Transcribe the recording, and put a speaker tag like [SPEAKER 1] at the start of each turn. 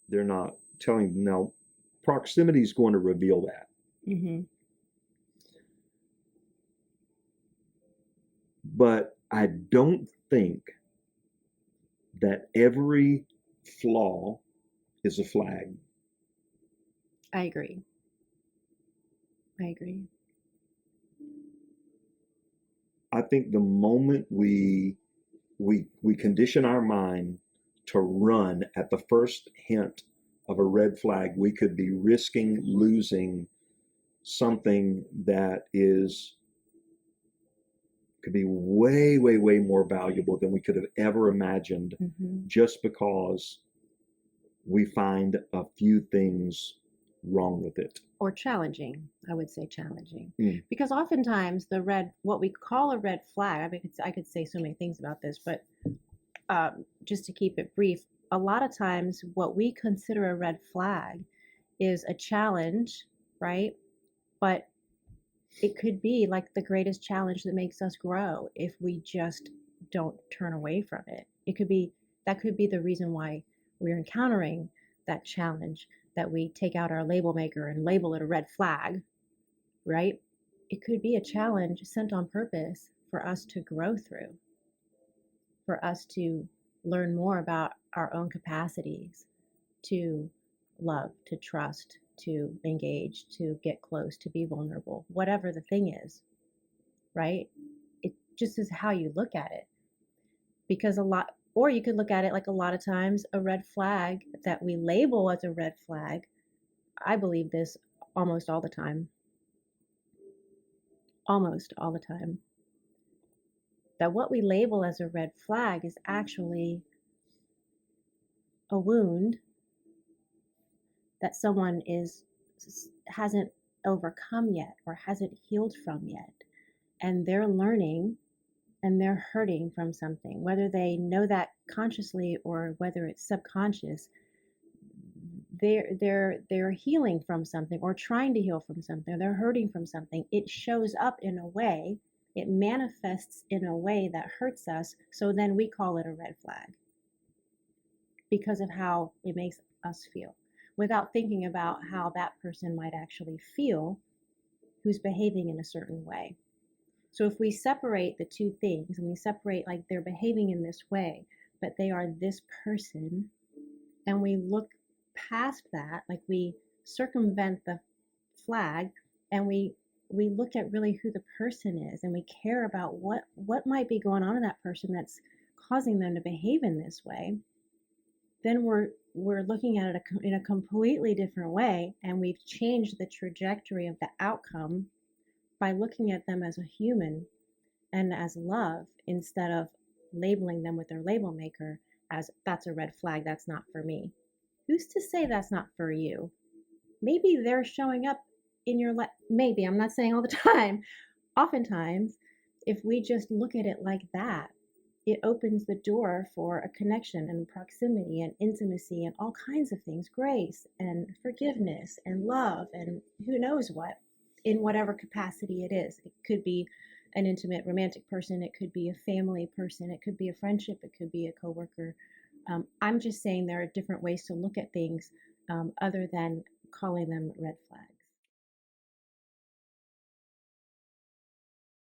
[SPEAKER 1] They're not telling them. Now, proximity is going to reveal that.
[SPEAKER 2] Mm-hmm.
[SPEAKER 1] But I don't think that every flaw is a flag.
[SPEAKER 2] I agree. I agree.
[SPEAKER 1] I think the moment we condition our mind to run at the first hint of a red flag, we could be risking losing something that is could be way, way, way more valuable than we could have ever imagined,
[SPEAKER 2] Mm-hmm.
[SPEAKER 1] just because we find a few things wrong with it.
[SPEAKER 2] Or challenging, I would say challenging.
[SPEAKER 1] Mm.
[SPEAKER 2] Because oftentimes what we call a red flag, I mean, I could say so many things about this, but just to keep it brief, a lot of times what we consider a red flag is a challenge, right? But it could be like the greatest challenge that makes us grow if we just don't turn away from it. That could be the reason why we're encountering that challenge, that we take out our label maker and label it a red flag, right? It could be a challenge sent on purpose for us to grow through, for us to learn more about our own capacities to love, to trust, to engage, to get close, to be vulnerable, whatever the thing is, right? It just is how you look at it. Because or you could look at it like a lot of times a red flag that we label as a red flag. I believe this almost all the time, almost all the time, that what we label as a red flag is actually a wound that someone hasn't overcome yet or hasn't healed from yet, and they're learning and they're hurting from something, whether they know that consciously or whether it's subconscious. They're healing from something or trying to heal from something. They're hurting from something. It shows up in a way, it manifests in a way that hurts us, so then we call it a red flag because of how it makes us feel, without thinking about how that person might actually feel who's behaving in a certain way. So if we separate the two things and we separate, like, they're behaving in this way, but they are this person, and we look past that, like we circumvent the flag, and we look at really who the person is, and we care about what might be going on in that person that's causing them to behave in this way, then we're looking at it in a completely different way, and we've changed the trajectory of the outcome by looking at them as a human and as love, instead of labeling them with their label maker as that's a red flag, that's not for me. Who's to say that's not for you? Maybe they're showing up in your life. Maybe, I'm not saying all the time. Oftentimes, if we just look at it like that, it opens the door for a connection and proximity and intimacy and all kinds of things, grace and forgiveness and love and who knows what, in whatever capacity it is. It could be an intimate romantic person, it could be a family person, it could be a friendship, it could be a coworker. I'm just saying there are different ways to look at things, other than calling them red flags.